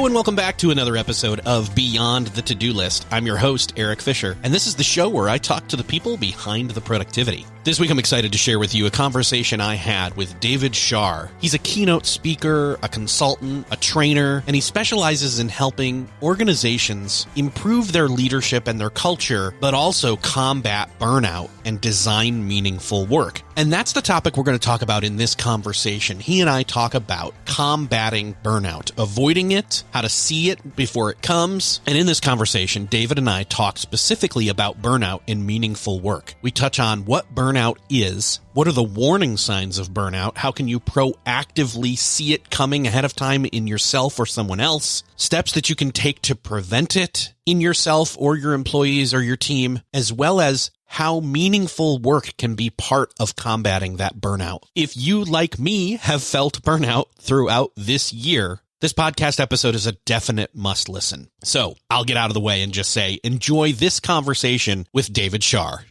Hello and welcome back to another episode of Beyond the To-Do List. I'm your host, Eric Fisher, and this is the show where I talk to the people behind the productivity. This week I'm excited to share with you a conversation I had with David Shar. He's a keynote speaker, a consultant, a trainer, and he specializes in helping organizations improve their leadership and their culture, but also combat burnout and design meaningful work. And that's the topic we're going to talk about in this conversation. He and I talk about combating burnout, avoiding it, how to see it before it comes. And in this conversation, David and I talk specifically about burnout in meaningful work. We touch on what burnout is, what are the warning signs of burnout, how can you proactively see it coming ahead of time in yourself or someone else, steps that you can take to prevent it in yourself or your employees or your team, as well as how meaningful work can be part of combating that burnout. If you, like me, have felt burnout throughout this year, this podcast episode is a definite must listen. So I'll get out of the way and just say, enjoy this conversation with David Shar.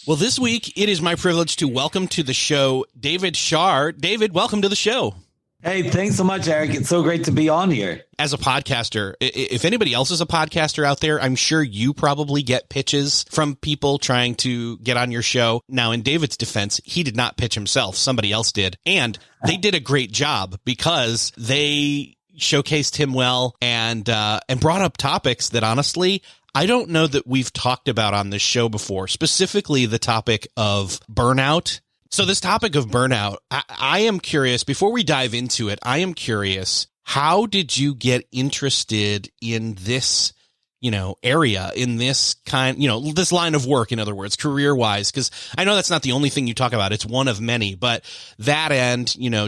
Well, this week, it is my privilege to welcome to the show David Shar. David, welcome to the show. Hey, thanks so much, Eric. It's so great to be on here. As a podcaster, if anybody else is a podcaster out there, I'm sure you probably get pitches from people trying to get on your show. Now, in David's defense, he did not pitch himself. Somebody else did. And they did a great job because they showcased him well and brought up topics that honestly, I don't know that we've talked about on this show before, specifically the topic of burnout. So this topic of burnout, I am curious, before we dive into it, I am curious, how did you get interested in this, area, in this kind, this line of work, in other words, career-wise? Because I know that's not the only thing you talk about. It's one of many, but that and,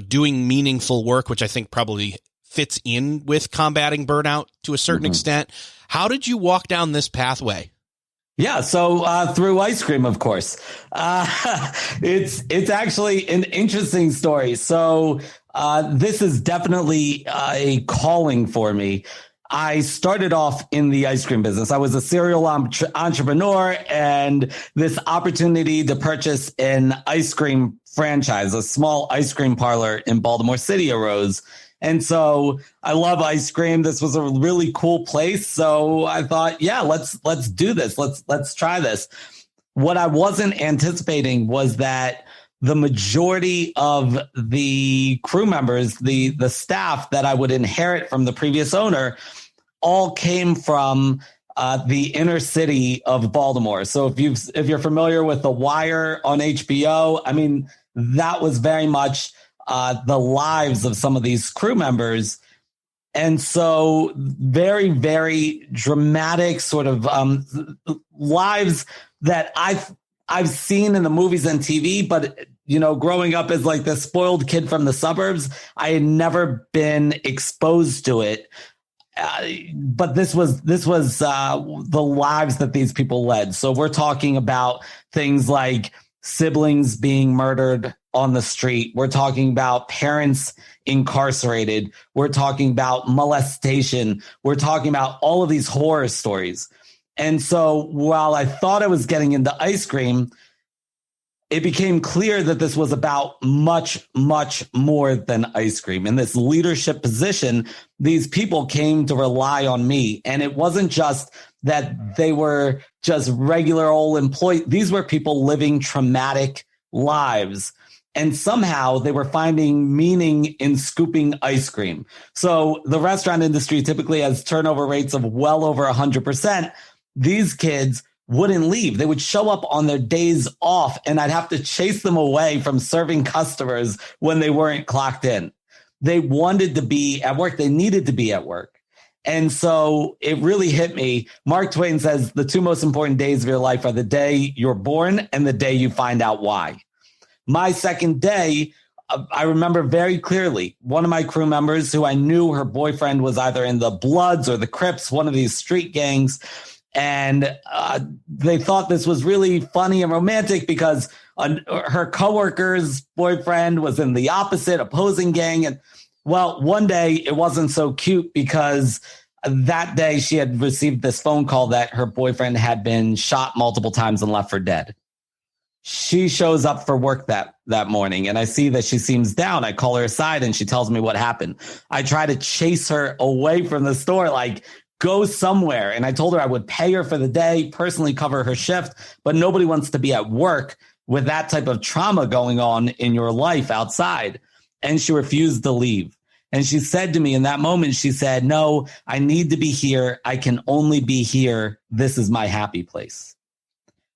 doing meaningful work, which I think probably fits in with combating burnout to a certain extent. How did you walk down this pathway? Yeah, so through ice cream, of course. It's actually an interesting story. So this is definitely a calling for me. I started off in the ice cream business. I was a serial entrepreneur, and this opportunity to purchase an ice cream franchise, a small ice cream parlor in Baltimore City, arose. And so I love ice cream. This was a really cool place. So I thought, yeah, let's do this. Let's try this. What I wasn't anticipating was that the majority of the crew members, the staff that I would inherit from the previous owner, all came from the inner city of Baltimore. So if you're familiar with The Wire on HBO, I mean, that was very much the lives of some of these crew members. And so very, very dramatic sort of lives that I've seen in the movies and TV, but growing up as like the spoiled kid from the suburbs, I had never been exposed to it. But this was the lives that these people led. So we're talking about things like siblings being murdered on the street. We're talking about parents incarcerated. We're talking about molestation. We're talking about all of these horror stories. And so while I thought I was getting into ice cream, it became clear that this was about much, much more than ice cream. In this leadership position, these people came to rely on me. And it wasn't just that they were just regular old employees. These were people living traumatic lives. And somehow they were finding meaning in scooping ice cream. So the restaurant industry typically has turnover rates of well over 100%. These kids wouldn't leave. They would show up on their days off, and I'd have to chase them away from serving customers when they weren't clocked in. They wanted to be at work. They needed to be at work. And so it really hit me. Mark Twain says the two most important days of your life are the day you're born and the day you find out why. My second day, I remember very clearly one of my crew members who I knew her boyfriend was either in the Bloods or the Crips, one of these street gangs. And they thought this was really funny and romantic because her coworker's boyfriend was in the opposite opposing gang. And well, one day it wasn't so cute because that day she had received this phone call that her boyfriend had been shot multiple times and left for dead. She shows up for work that morning, and I see that she seems down. I call her aside and she tells me what happened. I try to chase her away from the store, like, go somewhere. And I told her I would pay her for the day, personally cover her shift, but nobody wants to be at work with that type of trauma going on in your life outside. And she refused to leave. And she said to me in that moment, she said, no, I need to be here. I can only be here. This is my happy place.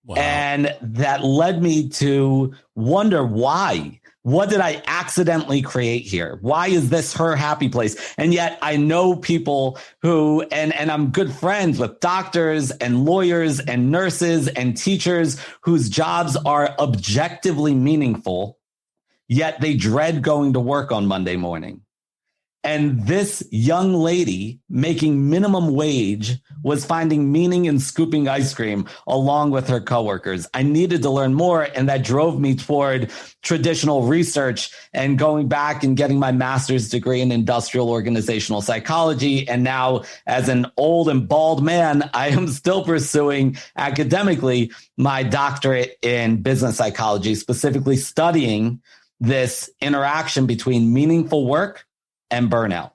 Wow. And that led me to wonder why. What did I accidentally create here? Why is this her happy place? And yet I know people who, and I'm good friends with doctors and lawyers and nurses and teachers whose jobs are objectively meaningful, yet they dread going to work on Monday morning. And this young lady making minimum wage was finding meaning in scooping ice cream along with her coworkers. I needed to learn more, and that drove me toward traditional research and going back and getting my master's degree in industrial organizational psychology. And now, as an old and bald man, I am still pursuing academically my doctorate in business psychology, specifically studying this interaction between meaningful work and burnout.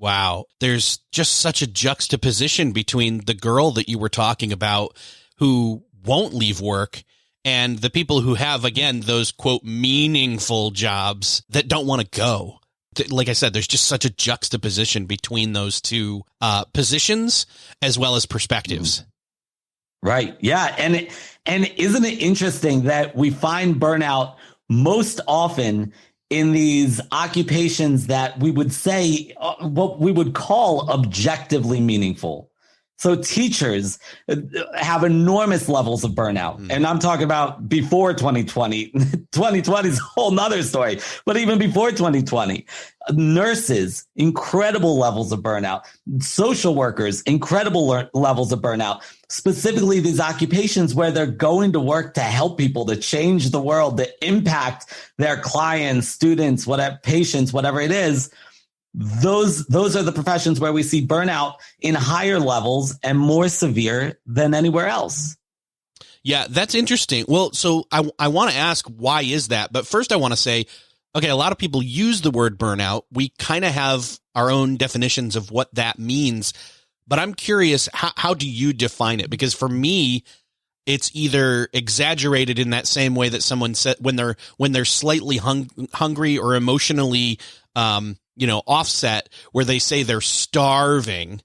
Wow. There's just such a juxtaposition between the girl that you were talking about who won't leave work and the people who have, again, those quote meaningful jobs that don't want to go. Like I said, there's just such a juxtaposition between those two positions as well as perspectives. Right. Yeah. And isn't it interesting that we find burnout most often in these occupations that we would say what we would call objectively meaningful? So teachers have enormous levels of burnout. And I'm talking about before 2020. 2020 is a whole nother story. But even before 2020, nurses, incredible levels of burnout. Social workers, incredible levels of burnout. Specifically, these occupations where they're going to work to help people, to change the world, to impact their clients, students, whatever, patients, whatever it is. Those are the professions where we see burnout in higher levels and more severe than anywhere else. Yeah, that's interesting. Well, so I want to ask, why is that? But first I want to say, okay, a lot of people use the word burnout. We kind of have our own definitions of what that means, but I'm curious, how do you define it? Because for me, it's either exaggerated in that same way that someone said when they're slightly hungry or emotionally, offset, where they say they're starving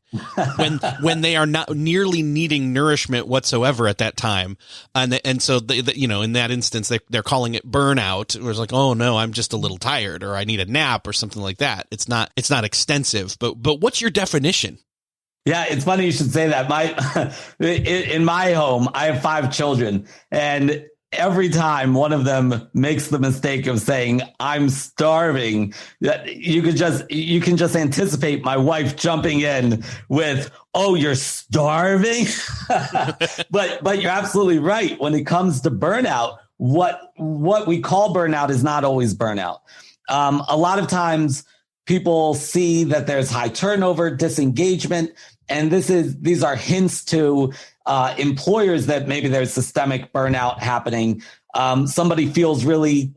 when they are not nearly needing nourishment whatsoever at that time. And so in that instance, they're calling it burnout. It was like, oh no, I'm just a little tired, or I need a nap or something like that. It's not extensive, but what's your definition? Yeah, it's funny you should say that. In my home, I have 5 children, and every time one of them makes the mistake of saying, I'm starving, you can just anticipate my wife jumping in with, oh, you're starving? But you're absolutely right. When it comes to burnout, what we call burnout is not always burnout. A lot of times people see that there's high turnover, disengagement, and these are hints to employers that maybe there's systemic burnout happening. Somebody feels really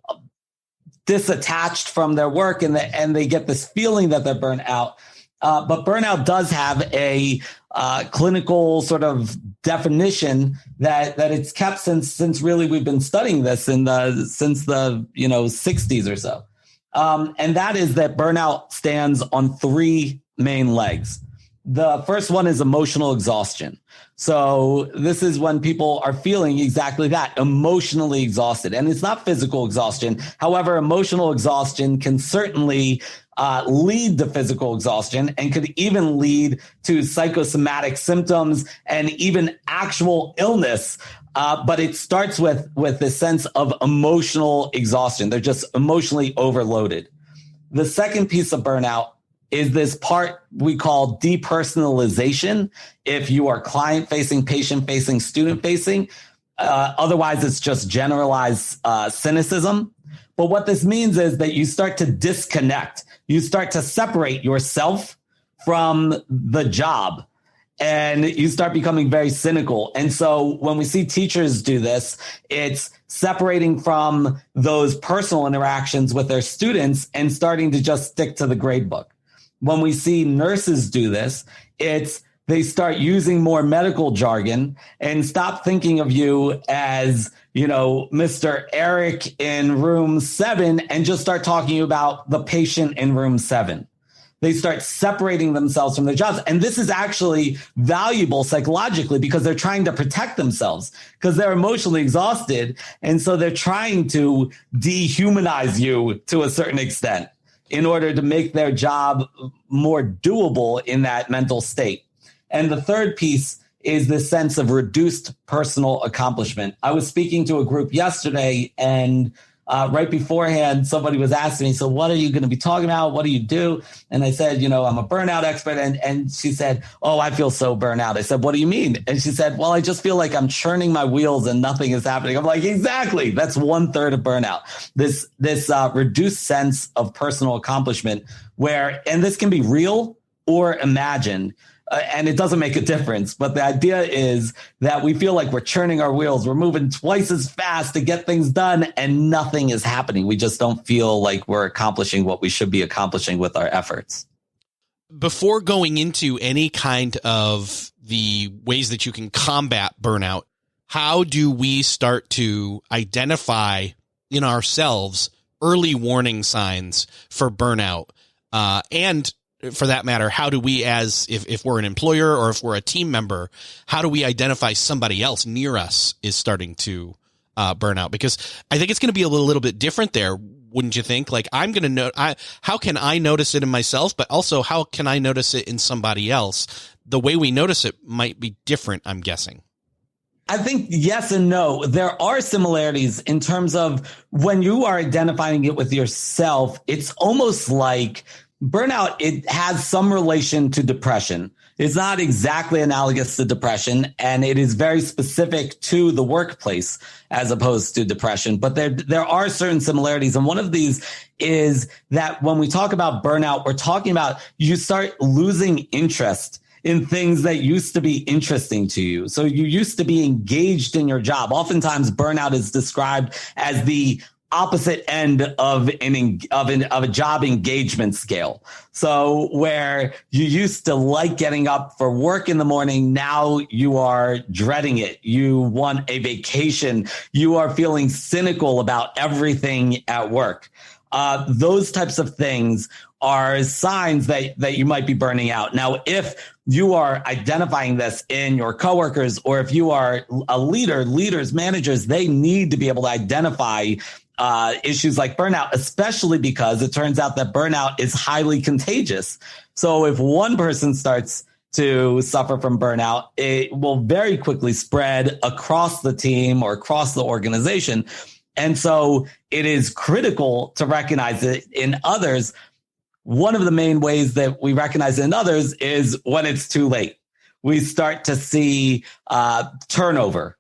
disattached from their work, and they get this feeling that they're burnt out. But burnout does have a clinical sort of definition that it's kept since really we've been studying this since the 60s or so. And that is that burnout stands on 3 main legs. The first one is emotional exhaustion. So this is when people are feeling exactly that, emotionally exhausted. And it's not physical exhaustion. However, emotional exhaustion can certainly lead to physical exhaustion and could even lead to psychosomatic symptoms and even actual illness. But it starts with this sense of emotional exhaustion. They're just emotionally overloaded. The second piece of burnout is this part we call depersonalization. If you are client-facing, patient-facing, student-facing, otherwise it's just generalized cynicism. But what this means is that you start to disconnect. You start to separate yourself from the job. and you start becoming very cynical. And so when we see teachers do this, it's separating from those personal interactions with their students and starting to just stick to the grade book. When we see nurses do this, they start using more medical jargon and stop thinking of you as, Mr. Eric in room 7 and just start talking about the patient in room 7. They start separating themselves from their jobs. And this is actually valuable psychologically because they're trying to protect themselves because they're emotionally exhausted. And so they're trying to dehumanize you to a certain extent in order to make their job more doable in that mental state. And the third piece is this sense of reduced personal accomplishment. I was speaking to a group yesterday, and right beforehand, somebody was asking me, so what are you going to be talking about? What do you do? And I said, I'm a burnout expert. And she said, oh, I feel so burnt out. I said, what do you mean? And she said, well, I just feel like I'm churning my wheels and nothing is happening. I'm like, exactly. That's 1/3 of burnout. This reduced sense of personal accomplishment and this can be real or imagined. And it doesn't make a difference. But the idea is that we feel like we're churning our wheels. We're moving twice as fast to get things done and nothing is happening. We just don't feel like we're accomplishing what we should be accomplishing with our efforts. Before going into any kind of the ways that you can combat burnout, how do we start to identify in ourselves early warning signs for burnout? And for that matter, how do we, if we're an employer or if we're a team member, how do we identify somebody else near us is starting to burn out? Because I think it's going to be a little bit different there, wouldn't you think? Like, I'm going to know, how can I notice it in myself, but also how can I notice it in somebody else? The way we notice it might be different, I'm guessing. I think yes and no. There are similarities in terms of when you are identifying it with yourself, it's almost like burnout, it has some relation to depression. It's not exactly analogous to depression, and it is very specific to the workplace as opposed to depression. But there are certain similarities. And one of these is that when we talk about burnout, we're talking about you start losing interest in things that used to be interesting to you. So you used to be engaged in your job. Oftentimes, burnout is described as the opposite end of a job engagement scale. So where you used to like getting up for work in the morning, now you are dreading it. You want a vacation. You are feeling cynical about everything at work. Those types of things are signs that you might be burning out. Now, if you are identifying this in your coworkers, or if you are a leaders, managers, they need to be able to identify issues like burnout, especially because it turns out that burnout is highly contagious. So if one person starts to suffer from burnout, it will very quickly spread across the team or across the organization. And so it is critical to recognize it in others. One of the main ways that we recognize it in others is when it's too late. We start to see turnover.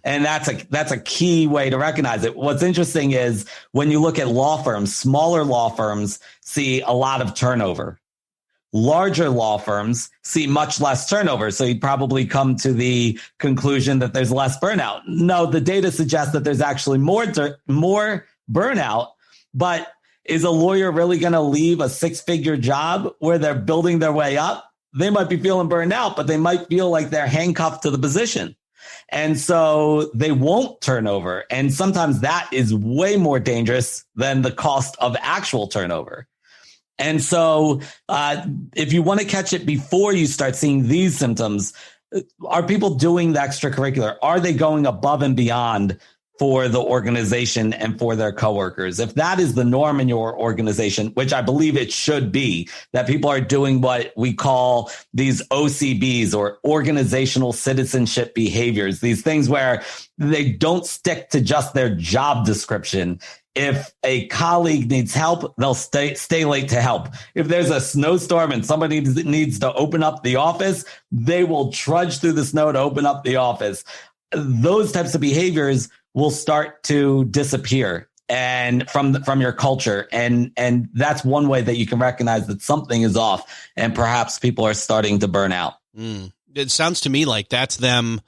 And that's a key way to recognize it. What's interesting is when you look at law firms, smaller law firms see a lot of turnover. Larger law firms see much less turnover. So you'd probably come to the conclusion that there's less burnout. No, the data suggests that there's actually more burnout. But is a lawyer really going to leave a 6-figure job where they're building their way up? They might be feeling burned out, but they might feel like they're handcuffed to the position. And so they won't turn over. And sometimes that is way more dangerous than the cost of actual turnover. And so if you want to catch it before you start seeing these symptoms, are people doing the extracurricular? Are they going above and beyond for the organization and for their coworkers? If that is the norm in your organization, which I believe it should be, that people are doing what we call these OCBs, or organizational citizenship behaviors, these things where they don't stick to just their job description. If a colleague needs help, they'll stay late to help. If there's a snowstorm and somebody needs to open up the office, they will trudge through the snow to open up the office. Those types of behaviors will start to disappear and from your culture. And that's one way that you can recognize that something is off and perhaps people are starting to burn out. It sounds to me like that's them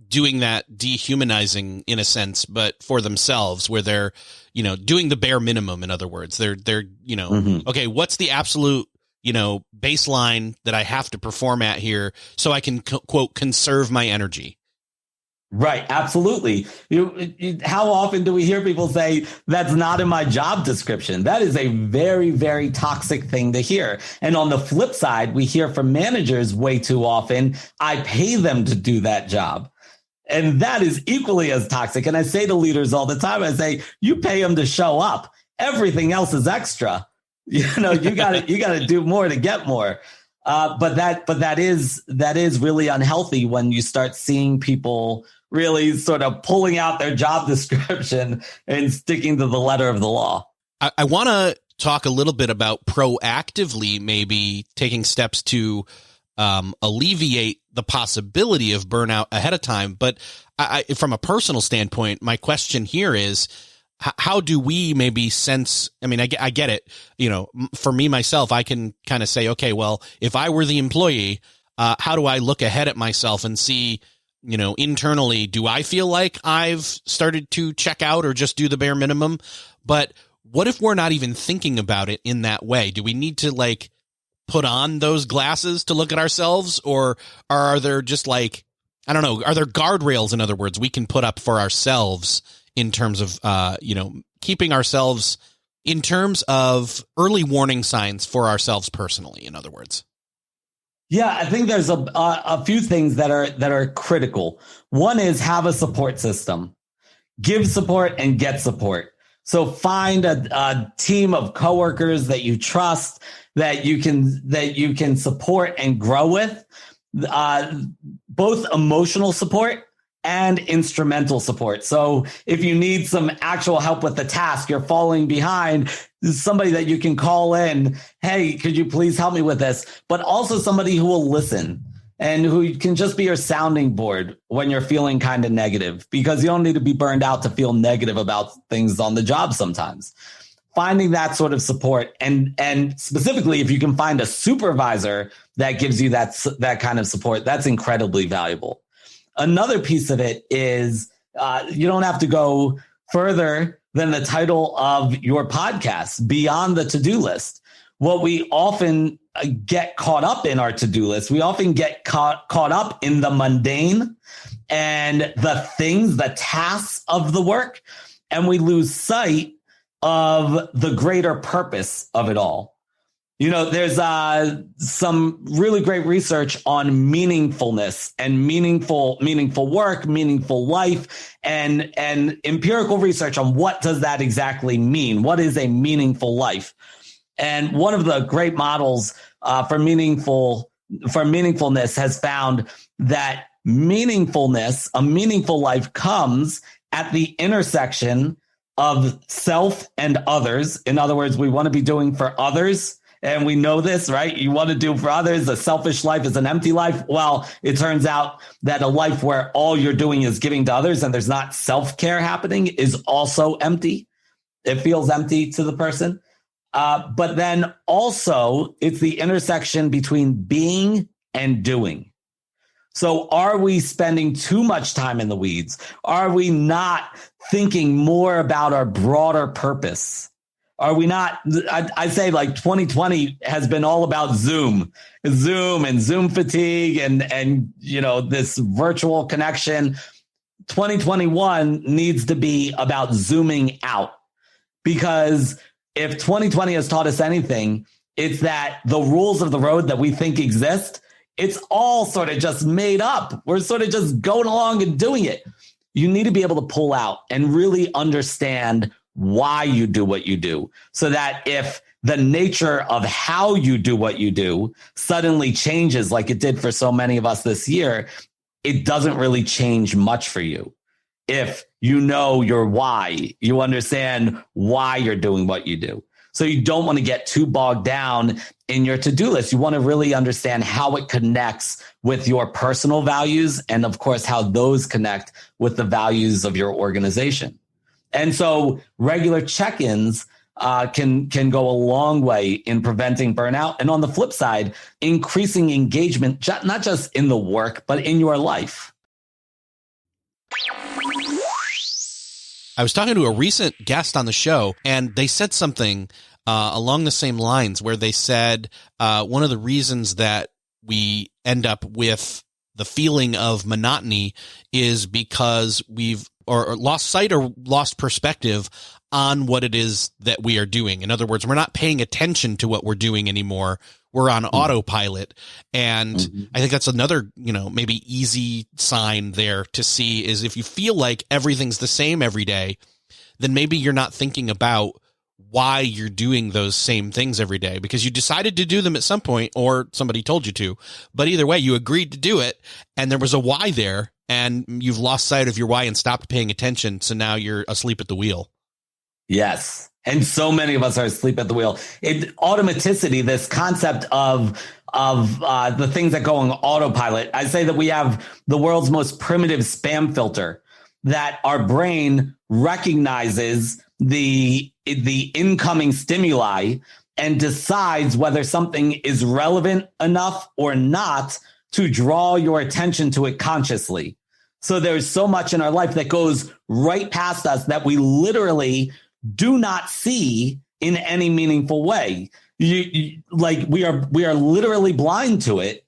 doing that dehumanizing in a sense, but for themselves, where they're, doing the bare minimum. In other words, they're, okay, what's the absolute, baseline that I have to perform at here so I can quote, conserve my energy. Right. Absolutely. How often do we hear people say that's not in my job description? That is a very, very toxic thing to hear. And on the flip side, we hear from managers way too often, I pay them to do that job. And that is equally as toxic. And I say to leaders all the time, I say, you pay them to show up. Everything else is extra. You got to do more to get more. But that is really unhealthy when you start seeing people really sort of pulling out their job description and sticking to the letter of the law. I want to talk a little bit about proactively maybe taking steps to alleviate the possibility of burnout ahead of time. But from a personal standpoint, my question here is, how do we maybe sense, I get it. For me, myself, I can kind of say, okay, well, if I were the employee, how do I look ahead at myself and see, internally, do I feel like I've started to check out or just do the bare minimum? But what if we're not even thinking about it in that way? Do we need to put on those glasses to look at ourselves, or are there just are there guardrails, in other words, we can put up for ourselves in terms of, keeping ourselves in terms of early warning signs for ourselves personally, in other words? Yeah, I think there's a few things that are critical. One is have a support system, give support and get support. So find a team of coworkers that you trust, that you can support and grow with, both emotional support and instrumental support. So if you need some actual help with the task, you're falling behind, somebody that you can call in, hey, could you please help me with this? But also somebody who will listen and who can just be your sounding board when you're feeling kind of negative, because you don't need to be burned out to feel negative about things on the job sometimes. Finding that sort of support, and specifically if you can find a supervisor that gives you that kind of support, that's incredibly valuable. Another piece of it is you don't have to go further than the title of your podcast, Beyond the To-Do List. What we often get caught up in our to-do list, we often get caught up in the mundane and the tasks of the work, and we lose sight of the greater purpose of it all. There's some really great research on meaningfulness and meaningful work, meaningful life, and empirical research on what does that exactly mean? What is a meaningful life? And one of the great models for meaningfulness has found that a meaningful life comes at the intersection of self and others. In other words, we want to be doing for others. And we know this, right? You want to do for others. A selfish life is an empty life. Well, it turns out that a life where all you're doing is giving to others and there's not self-care happening is also empty. It feels empty to the person. But then also it's the intersection between being and doing. So are we spending too much time in the weeds? Are we not thinking more about our broader purpose? Are we not? I say 2020 has been all about Zoom and Zoom fatigue and this virtual connection. 2021 needs to be about zooming out, because if 2020 has taught us anything, it's that the rules of the road that we think exist, it's all sort of just made up. We're sort of just going along and doing it. You need to be able to pull out and really understand why you do what you do, so that if the nature of how you do what you do suddenly changes like it did for so many of us this year, it doesn't really change much for you. If you know your why, you understand why you're doing what you do. So you don't want to get too bogged down in your to-do list. You want to really understand how it connects with your personal values, and of course, how those connect with the values of your organization. And so regular check-ins can go a long way in preventing burnout. And on the flip side, increasing engagement, not just in the work, but in your life. I was talking to a recent guest on the show, and they said something along the same lines, where they said one of the reasons that we end up with the feeling of monotony is because we've or lost sight or lost perspective on what it is that we are doing. In other words, we're not paying attention to what we're doing anymore. We're on autopilot. And I think that's another, maybe easy sign there to see is if you feel like everything's the same every day, then maybe you're not thinking about why you're doing those same things every day, because you decided to do them at some point or somebody told you to. But either way, you agreed to do it and there was a why there, and you've lost sight of your why and stopped paying attention. So now you're asleep at the wheel. Yes. And so many of us are asleep at the wheel. Automaticity, this concept of the things that go on autopilot. I say that we have the world's most primitive spam filter, that our brain recognizes the incoming stimuli and decides whether something is relevant enough or not to draw your attention to it consciously. So there's so much in our life that goes right past us that we literally do not see in any meaningful way. Like we are literally blind to it,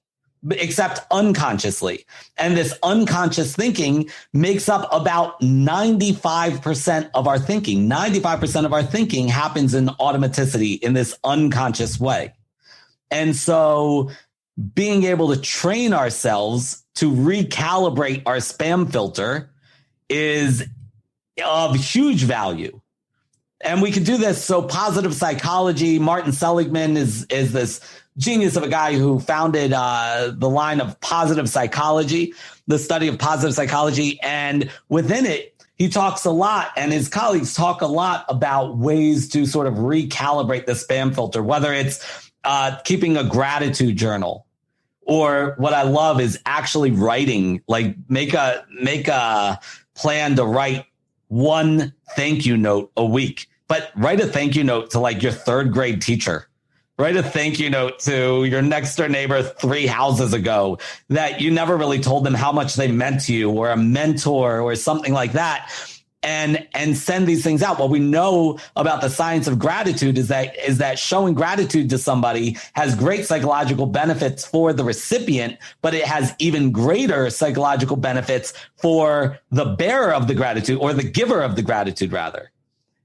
except unconsciously. And this unconscious thinking makes up about 95% of our thinking. 95% of our thinking happens in automaticity, in this unconscious way. And so being able to train ourselves to recalibrate our spam filter is of huge value. And we can do this. So positive psychology, Martin Seligman is this genius of a guy who founded the line of positive psychology, the study of positive psychology. And within it, he talks a lot, and his colleagues talk a lot about ways to sort of recalibrate the spam filter, whether it's keeping a gratitude journal, or what I love is actually writing, like make a plan to write one thank you note a week. But write a thank you note to like your third grade teacher. Write a thank you note to your next door neighbor 3 houses ago that you never really told them how much they meant to you, or a mentor or something like that. And send these things out. What we know about the science of gratitude is that showing gratitude to somebody has great psychological benefits for the recipient, but it has even greater psychological benefits for the bearer of the gratitude, or the giver of the gratitude, rather.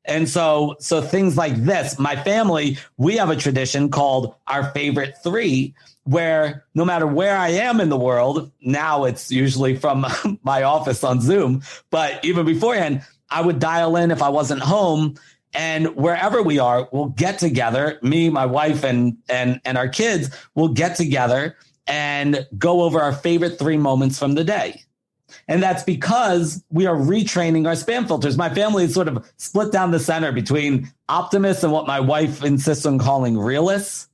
And so things like this, my family, we have a tradition called our favorite 3, where no matter where I am in the world, now it's usually from my office on Zoom, but even beforehand, I would dial in if I wasn't home, and wherever we are, we'll get together, me, my wife, and our kids will get together and go over our favorite 3 moments from the day. And that's because we are retraining our spam filters. My family is sort of split down the center between optimists and what my wife insists on calling realists.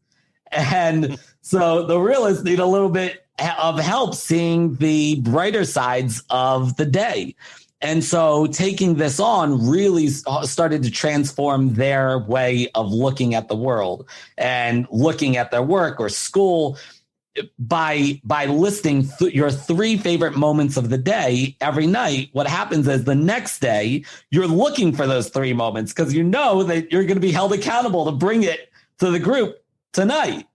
And so the realists need a little bit of help seeing the brighter sides of the day. And so taking this on really started to transform their way of looking at the world and looking at their work or school. By listing your 3 favorite moments of the day every night, what happens is the next day you're looking for those 3 moments, because you know that you're going to be held accountable to bring it to the group tonight.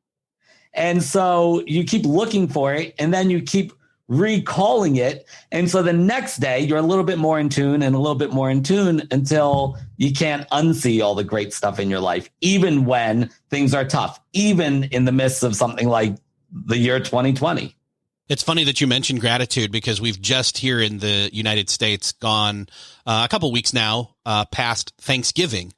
And so you keep looking for it, and then you keep recalling it. And so the next day you're a little bit more in tune and a little bit more in tune until you can't unsee all the great stuff in your life, even when things are tough, even in the midst of something like the year 2020. It's funny that you mentioned gratitude, because we've just here in the United States gone a couple weeks now past Thanksgiving.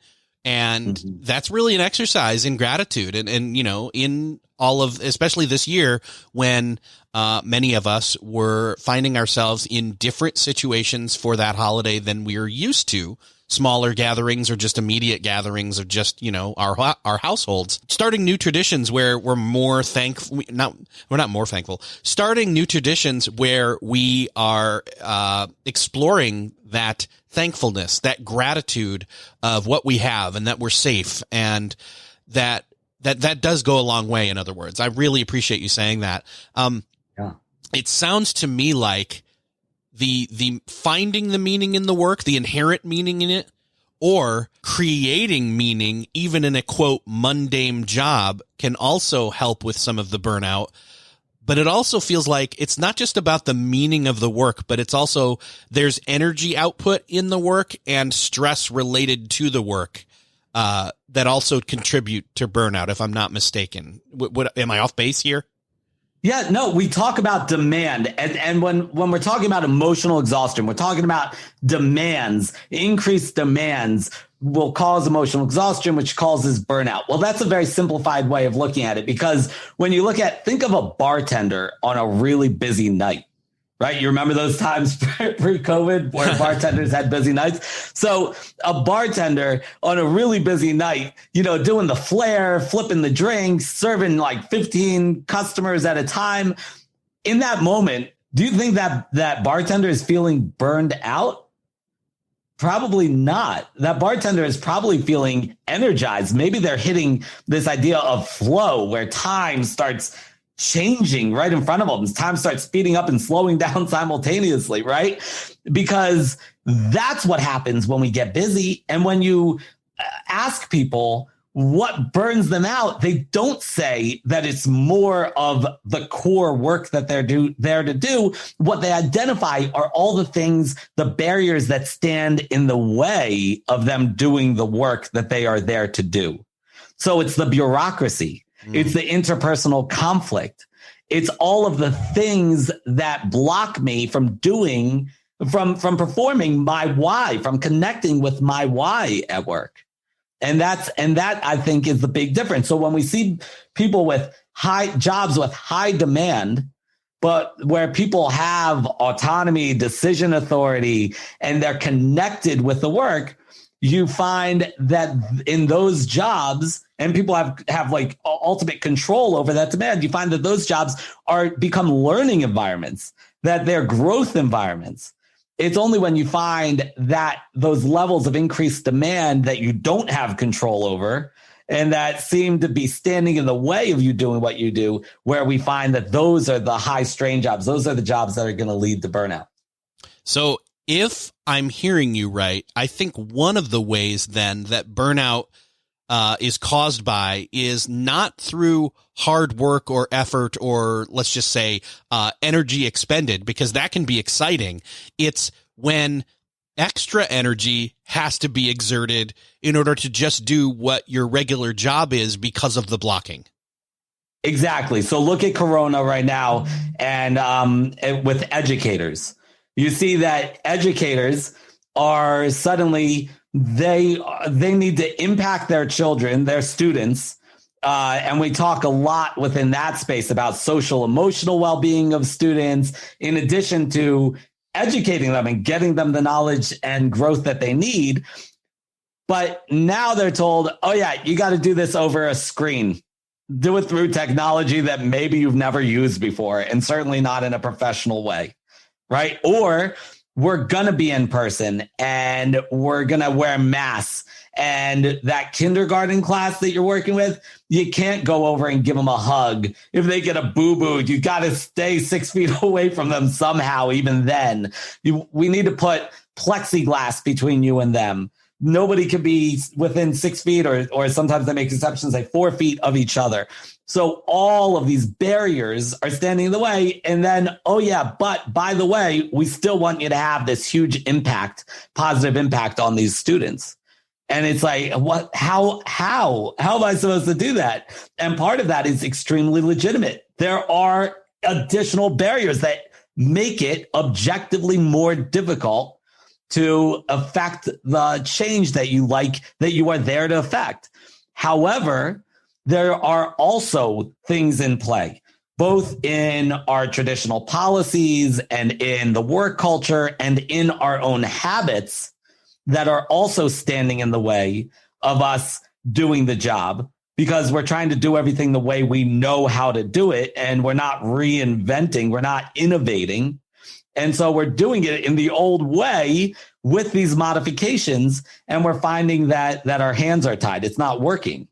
And that's really an exercise in gratitude. And, in all of, especially this year, when many of us were finding ourselves in different situations for that holiday than we are used to. smaller gatherings or just immediate gatherings of just, our households, starting new traditions where we're more thankful. We're not more thankful, starting new traditions where we are, exploring that thankfulness, that gratitude of what we have and that we're safe, and that does go a long way. In other words, I really appreciate you saying that. Yeah. It sounds to me like the finding the meaning in the work, the inherent meaning in it, or creating meaning even in a quote mundane job can also help with some of the burnout. But it also feels like it's not just about the meaning of the work, but it's also there's energy output in the work and stress related to the work that also contribute to burnout, if I'm not mistaken. Am I off base here? Yeah, no, we talk about demand. And when we're talking about emotional exhaustion, we're talking about demands. Increased demands will cause emotional exhaustion, which causes burnout. Well, that's a very simplified way of looking at it, because when you think of a bartender on a really busy night, right? You remember those times pre-COVID where bartenders had busy nights? So a bartender on a really busy night, doing the flair, flipping the drinks, serving like 15 customers at a time. In that moment, do you think that bartender is feeling burned out? Probably not. That bartender is probably feeling energized. Maybe they're hitting this idea of flow where time starts changing right in front of them. Time starts speeding up and slowing down simultaneously, right? Because that's what happens when we get busy. And when you ask people what burns them out, they don't say that it's more of the core work that they're there to do. What they identify are all the things, the barriers that stand in the way of them doing the work that they are there to do. So it's the bureaucracy. It's the interpersonal conflict. It's all of the things that block me from performing my why, from connecting with my why at work. And that I think is the big difference. So when we see people with high jobs with high demand, but where people have autonomy, decision authority, and they're connected with the work, you find that in those jobs, and people have like ultimate control over that demand, you find that those jobs become learning environments, that they're growth environments. It's only when you find that those levels of increased demand that you don't have control over and that seem to be standing in the way of you doing what you do, where we find that those are the high strain jobs. Those are the jobs that are going to lead to burnout. So if I'm hearing you right, I think one of the ways then that burnout is caused by is not through hard work or effort, or let's just say energy expended, because that can be exciting. It's when extra energy has to be exerted in order to just do what your regular job is because of the blocking. Exactly. So look at Corona right now, and with educators. You see that educators are suddenly, they need to impact their children, their students. And we talk a lot within that space about social emotional well-being of students, in addition to educating them and getting them the knowledge and growth that they need. But now they're told, oh yeah, you got to do this over a screen. Do it through technology that maybe you've never used before, and certainly not in a professional way. Right? Or we're going to be in person and we're going to wear masks, and that kindergarten class that you're working with, you can't go over and give them a hug. If they get a boo-boo, you got to stay 6 feet away from them somehow. Even then, we need to put plexiglass between you and them. Nobody can be within 6 feet, or sometimes they make exceptions, like 4 feet of each other. So all of these barriers are standing in the way. And then, oh yeah, but by the way, we still want you to have this huge impact, positive impact on these students. And it's like, what, how am I supposed to do that? And part of that is extremely legitimate. There are additional barriers that make it objectively more difficult to affect the change that you are there to affect. However, there are also things in play, both in our traditional policies and in the work culture and in our own habits, that are also standing in the way of us doing the job, because we're trying to do everything the way we know how to do it. And we're not reinventing, we're not innovating. And so we're doing it in the old way with these modifications. And we're finding that our hands are tied. It's not working.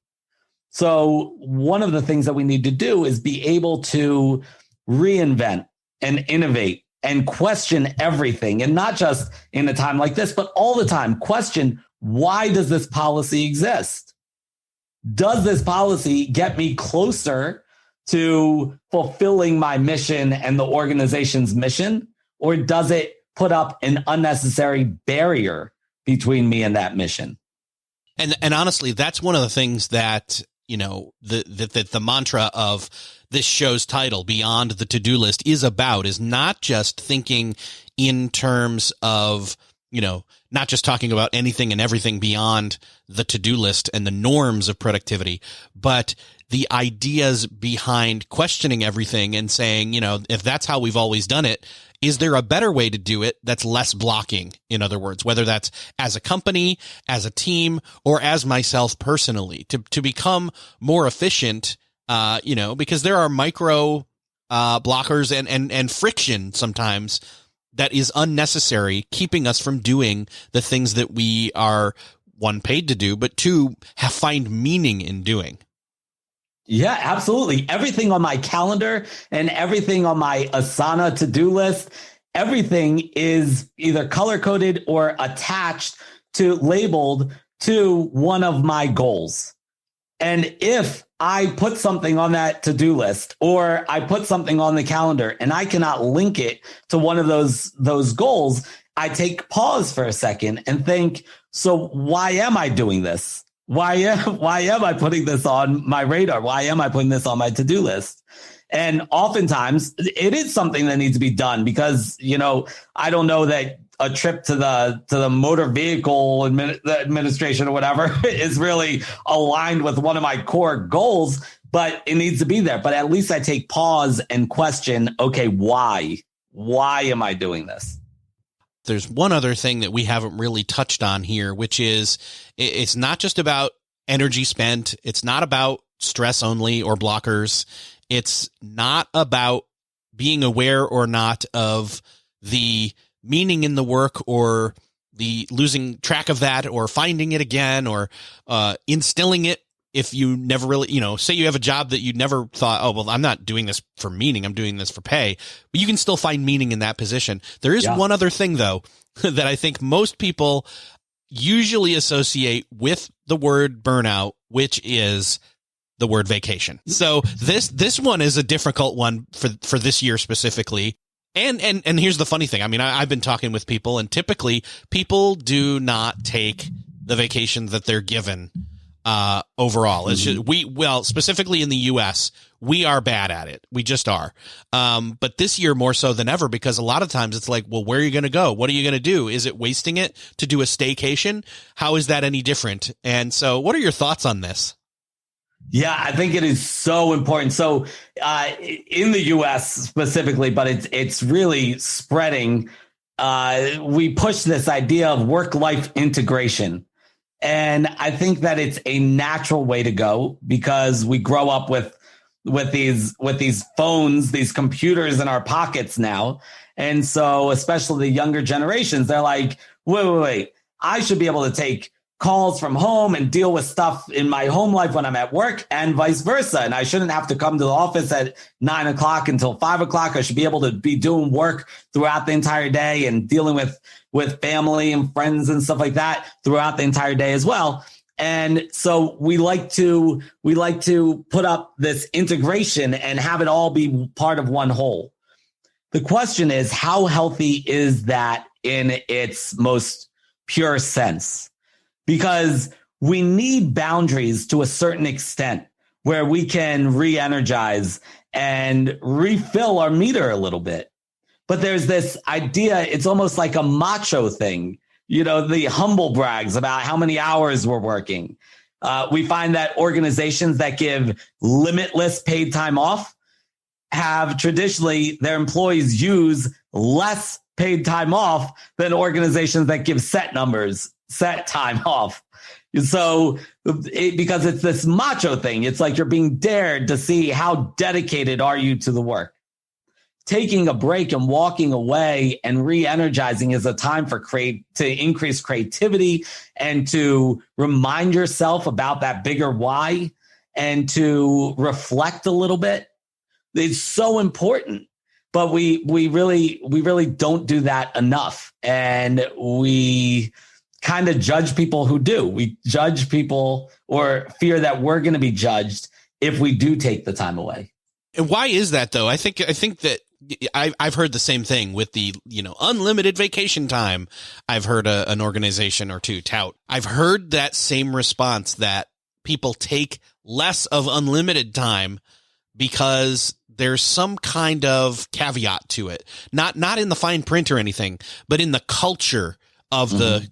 So one of the things that we need to do is be able to reinvent and innovate and question everything. And not just in a time like this, but all the time. Question, why does this policy exist? Does this policy get me closer to fulfilling my mission and the organization's mission? Or does it put up an unnecessary barrier between me and that mission? And honestly, that's one of the things that, you know, the mantra of this show's title, Beyond the To-Do List, is about, is not just thinking in terms of, you know, not just talking about anything and everything beyond the to-do list and the norms of productivity, but the ideas behind questioning everything and saying, you know, if that's how we've always done it, is there a better way to do it that's less blocking? In other words, whether that's as a company, as a team, or as myself personally, to become more efficient, you know, because there are micro blockers and friction sometimes that is unnecessary, keeping us from doing the things that we are, one, paid to do, but two, find meaning in doing. Yeah, absolutely. Everything on my calendar and everything on my Asana to-do list, everything is either color-coded or attached to, labeled to one of my goals. And if I put something on that to-do list or I put something on the calendar and I cannot link it to one of those goals, I take pause for a second and think, so why am I doing this? Why am I putting this on my radar? Why am I putting this on my to-do list? And oftentimes it is something that needs to be done because, you know, I don't know that a trip to the motor vehicle administration or whatever is really aligned with one of my core goals, but it needs to be there. But at least I take pause and question, okay, why? Why am I doing this? There's one other thing that we haven't really touched on here, which is it's not just about energy spent. It's not about stress only or blockers. It's not about being aware or not of the meaning in the work or the losing track of that or finding it again or instilling it. If you never really, you know, say you have a job that you never thought, oh, well, I'm not doing this for meaning, I'm doing this for pay, but you can still find meaning in that position. There is one other thing, though, that I think most people usually associate with the word burnout, which is the word vacation. So this one is a difficult one for this year specifically. And here's the funny thing. I mean, I've been talking with people, and typically people do not take the vacation that they're given overall. It's just, specifically in the US, we are bad at it. We just are. But this year more so than ever, because a lot of times it's like, well, where are you going to go? What are you going to do? Is it wasting it to do a staycation? How is that any different? And so what are your thoughts on this? Yeah, I think it is so important. So in the US specifically, but it's really spreading. We push this idea of work-life integration. And I think that it's a natural way to go because we grow up with these phones, these computers in our pockets now. And so especially the younger generations, they're like, wait, I should be able to take calls from home and deal with stuff in my home life when I'm at work and vice versa. And I shouldn't have to come to the office at 9 o'clock until 5 o'clock. I should be able to be doing work throughout the entire day and dealing with family and friends and stuff like that throughout the entire day as well. And so we like to put up this integration and have it all be part of one whole. The question is, how healthy is that in its most pure sense? Because we need boundaries to a certain extent where we can re-energize and refill our meter a little bit. But there's this idea, it's almost like a macho thing, you know, the humble brags about how many hours we're working. We find that organizations that give limitless paid time off have traditionally their employees use less paid time off than organizations that give set numbers set time off. So because it's this macho thing, it's like you're being dared to see how dedicated are you to the work. Taking a break and walking away and re-energizing is a time to increase creativity and to remind yourself about that bigger why and to reflect a little bit. It's so important, but we really don't do that enough. And we kind of judge people who do. We judge people or fear that we're going to be judged if we do take the time away. And why is that though? I think that I've heard the same thing with the, unlimited vacation time. I've heard an organization or two tout. I've heard that same response that people take less of unlimited time because there's some kind of caveat to it. Not in the fine print or anything, but in the culture of the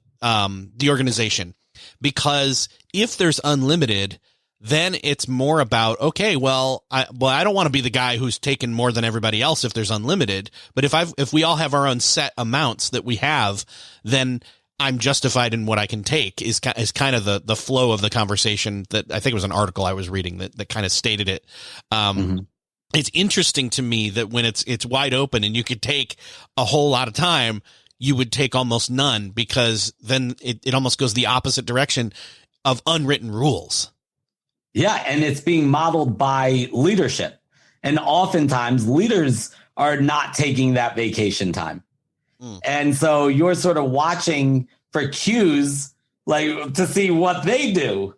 organization. Because if there's unlimited, then it's more about, okay, well, I don't want to be the guy who's taken more than everybody else if there's unlimited. But if we all have our own set amounts that we have, then I'm justified in what I can take is kind of the flow of the conversation that I think it was an article I was reading that kind of stated it. It's interesting to me that when it's wide open and you could take a whole lot of time, you would take almost none, because then it almost goes the opposite direction of unwritten rules. Yeah, and it's being modeled by leadership. And oftentimes leaders are not taking that vacation time. And so you're sort of watching for cues, like to see what they do.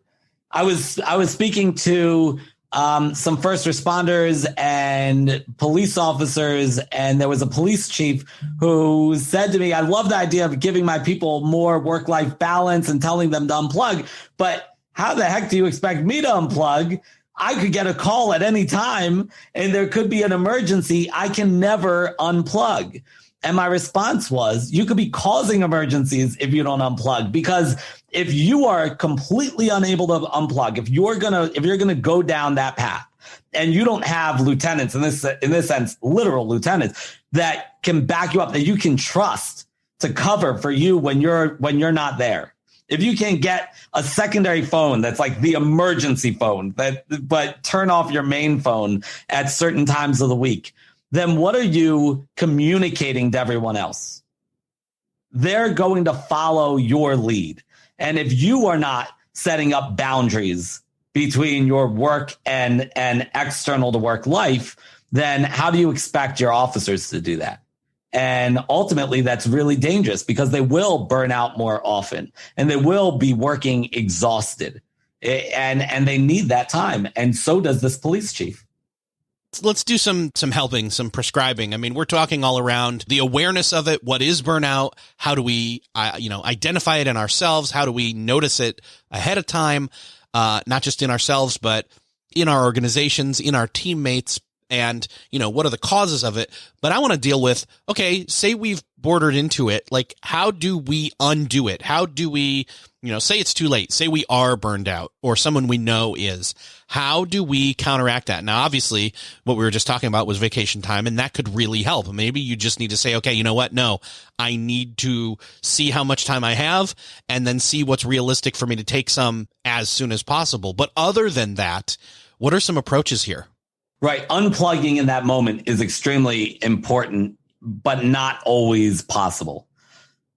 I was speaking to some first responders and police officers, and there was a police chief who said to me, I love the idea of giving my people more work-life balance and telling them to unplug, but how the heck do you expect me to unplug? I could get a call at any time and there could be an emergency. I can never unplug. And my response was, you could be causing emergencies if you don't unplug, because if you are completely unable to unplug, if you're gonna go down that path and you don't have lieutenants, in this sense, literal lieutenants that can back you up, that you can trust to cover for you when you're not there. If you can't get a secondary phone that's like the emergency phone, but turn off your main phone at certain times of the week, then what are you communicating to everyone else? They're going to follow your lead. And if you are not setting up boundaries between your work and external to work life, then how do you expect your officers to do that? And ultimately, that's really dangerous, because they will burn out more often and they will be working exhausted, and they need that time. And so does this police chief. Let's do some helping, some prescribing. I mean, we're talking all around the awareness of it. What is burnout? How do we, identify it in ourselves? How do we notice it ahead of time? Not just in ourselves, but in our organizations, in our teammates, and, what are the causes of it? But I want to deal with, okay, say we've bordered into it. Like, how do we undo it? How do we, say it's too late, say we are burned out or someone we know is, how do we counteract that? Now, obviously what we were just talking about was vacation time, and that could really help. Maybe you just need to say, okay, you know what? No, I need to see how much time I have and then see what's realistic for me to take some as soon as possible. But other than that, what are some approaches here? Right. Unplugging in that moment is extremely important, but not always possible.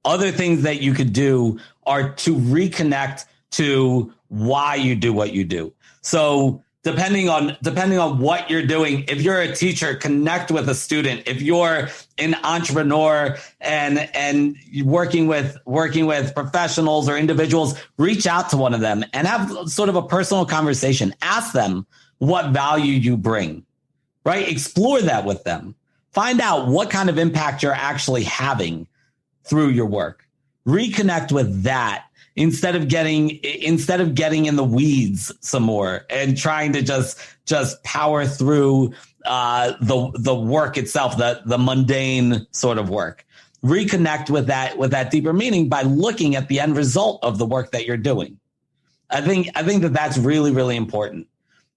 Other things that you could do are to reconnect to why you do what you do. So depending on what you're doing, if you're a teacher, connect with a student. If you're an entrepreneur and working with professionals or individuals, reach out to one of them and have sort of a personal conversation. Ask them what value you bring, right? Explore that with them. Find out what kind of impact you're actually having through your work. Reconnect with that instead of getting in the weeds some more and trying to just power through the work itself, the mundane sort of work. Reconnect with that deeper meaning by looking at the end result of the work that you're doing. I think that that's really, really important.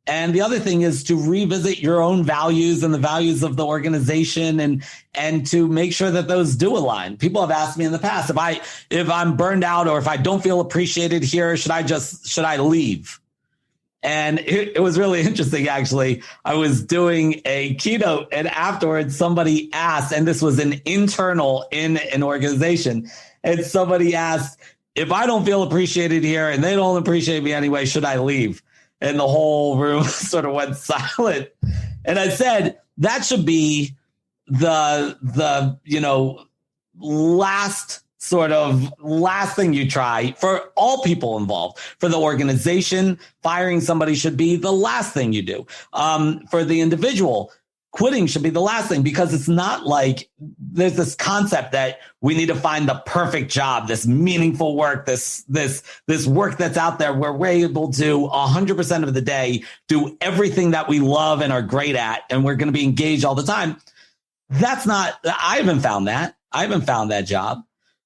And the other thing is to revisit your own values and the values of the organization and to make sure that those do align. People have asked me in the past, if I'm burned out or if I don't feel appreciated here, should I leave? And it was really interesting, actually. I was doing a keynote and afterwards somebody asked, and this was an internal in an organization, and somebody asked, if I don't feel appreciated here and they don't appreciate me anyway, should I leave? And the whole room sort of went silent. And I said, that should be the last thing you try for all people involved. For the organization, firing somebody should be the last thing you do. For the individual, quitting should be the last thing, because it's not like there's this concept that we need to find the perfect job, this meaningful work, this work that's out there where we're able to 100% of the day do everything that we love and are great at, and we're going to be engaged all the time. That's not, I haven't found that. I haven't found that job.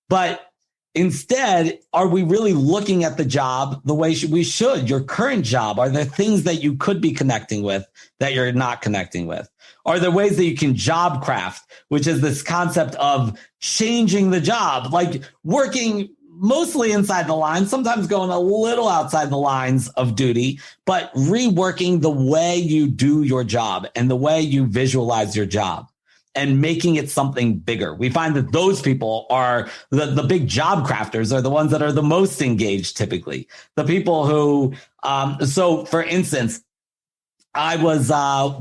But instead, are we really looking at the job the way we should? Your current job, are there things that you could be connecting with that you're not connecting with? Are there ways that you can job craft, which is this concept of changing the job, like working mostly inside the lines, sometimes going a little outside the lines of duty, but reworking the way you do your job and the way you visualize your job and making it something bigger. We find that those people are the big job crafters are the ones that are the most engaged, typically. The people who, so for instance, I was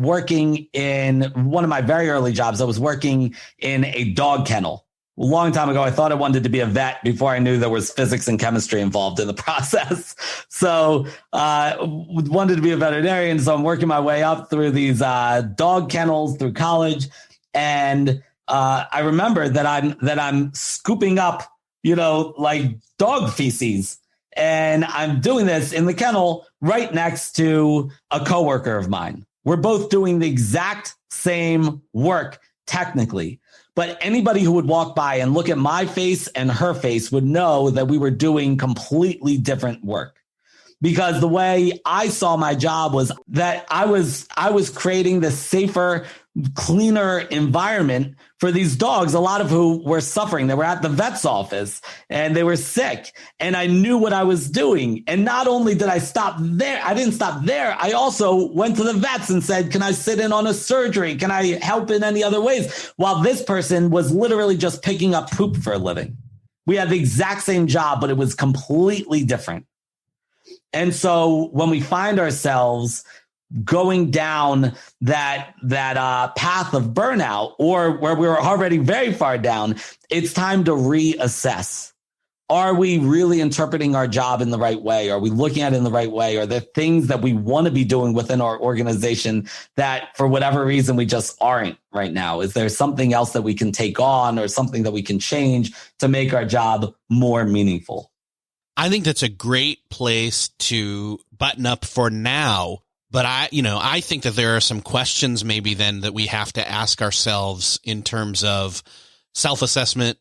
working in one of my very early jobs. I was working in a dog kennel. A long time ago, I thought I wanted to be a vet before I knew there was physics and chemistry involved in the process. So wanted to be a veterinarian. So I'm working my way up through these dog kennels through college. And I remember that I'm scooping up, like dog feces. And I'm doing this in the kennel right next to a coworker of mine. We're both doing the exact same work technically, but anybody who would walk by and look at my face and her face would know that we were doing completely different work. Because the way I saw my job was that I was creating this safer, cleaner environment for these dogs, a lot of who were suffering. They were at the vet's office and they were sick, and I knew what I was doing. And not only did I stop there, I didn't stop there. I also went to the vets and said, can I sit in on a surgery? Can I help in any other ways? While this person was literally just picking up poop for a living. We had the exact same job, but it was completely different. And so when we find ourselves going down that path of burnout, or where we're already very far down, it's time to reassess. Are we really interpreting our job in the right way? Are we looking at it in the right way? Are there things that we want to be doing within our organization that for whatever reason we just aren't right now? Is there something else that we can take on or something that we can change to make our job more meaningful? I think that's a great place to button up for now. But I think that there are some questions maybe then that we have to ask ourselves in terms of self-assessment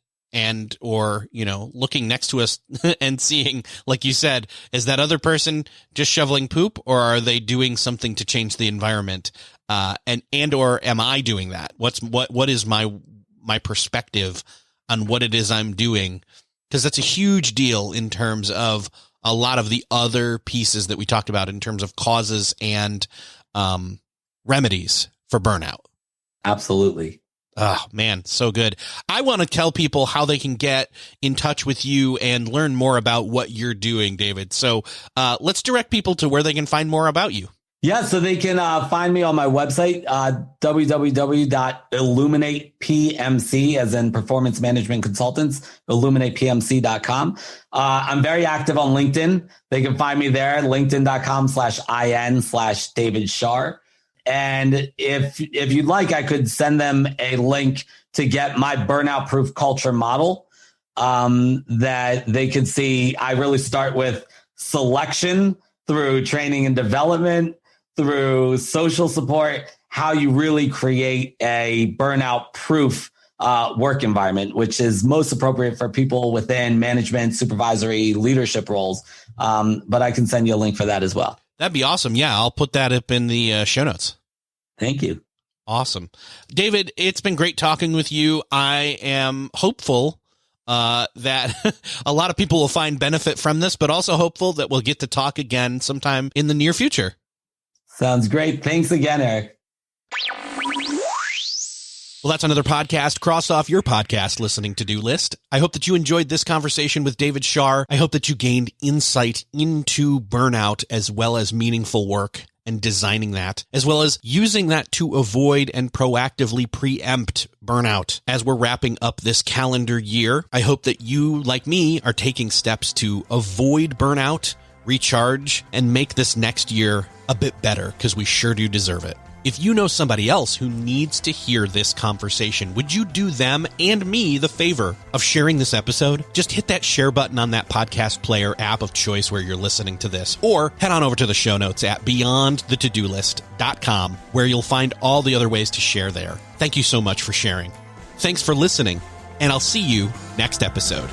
or looking next to us and seeing, like you said, is that other person just shoveling poop, or are they doing something to change the environment? Or am I doing that? What is my perspective on what it is I'm doing? Because that's a huge deal in terms of a lot of the other pieces that we talked about in terms of causes and remedies for burnout. Absolutely. Oh, man, so good. I want to tell people how they can get in touch with you and learn more about what you're doing, David. So let's direct people to where they can find more about you. Yeah, so they can find me on my website, www.illuminatepmc, as in performance management consultants, illuminatepmc.com. I'm very active on LinkedIn. They can find me there, linkedin.com/in/David Shar. And if you'd like, I could send them a link to get my burnout proof culture model that they could see. I really start with selection through training and development, through social support, how you really create a burnout proof work environment, which is most appropriate for people within management, supervisory, leadership roles. But I can send you a link for that as well. That'd be awesome. Yeah, I'll put that up in the show notes. Thank you. Awesome. David, it's been great talking with you. I am hopeful that a lot of people will find benefit from this, but also hopeful that we'll get to talk again sometime in the near future. Sounds great. Thanks again, Eric. Well, that's another podcast. Cross off your podcast listening to-do list. I hope that you enjoyed this conversation with David Shar. I hope that you gained insight into burnout as well as meaningful work and designing that, as well as using that to avoid and proactively preempt burnout. As we're wrapping up this calendar year, I hope that you, like me, are taking steps to avoid burnout, recharge, and make this next year a bit better, because we sure do deserve it. If you know somebody else who needs to hear this conversation, would you do them and me the favor of sharing this episode? Just hit that share button on that podcast player app of choice where you're listening to this, or head on over to the show notes at beyondthetodolist.com, where you'll find all the other ways to share there. Thank you so much for sharing. Thanks for listening, and I'll see you next episode.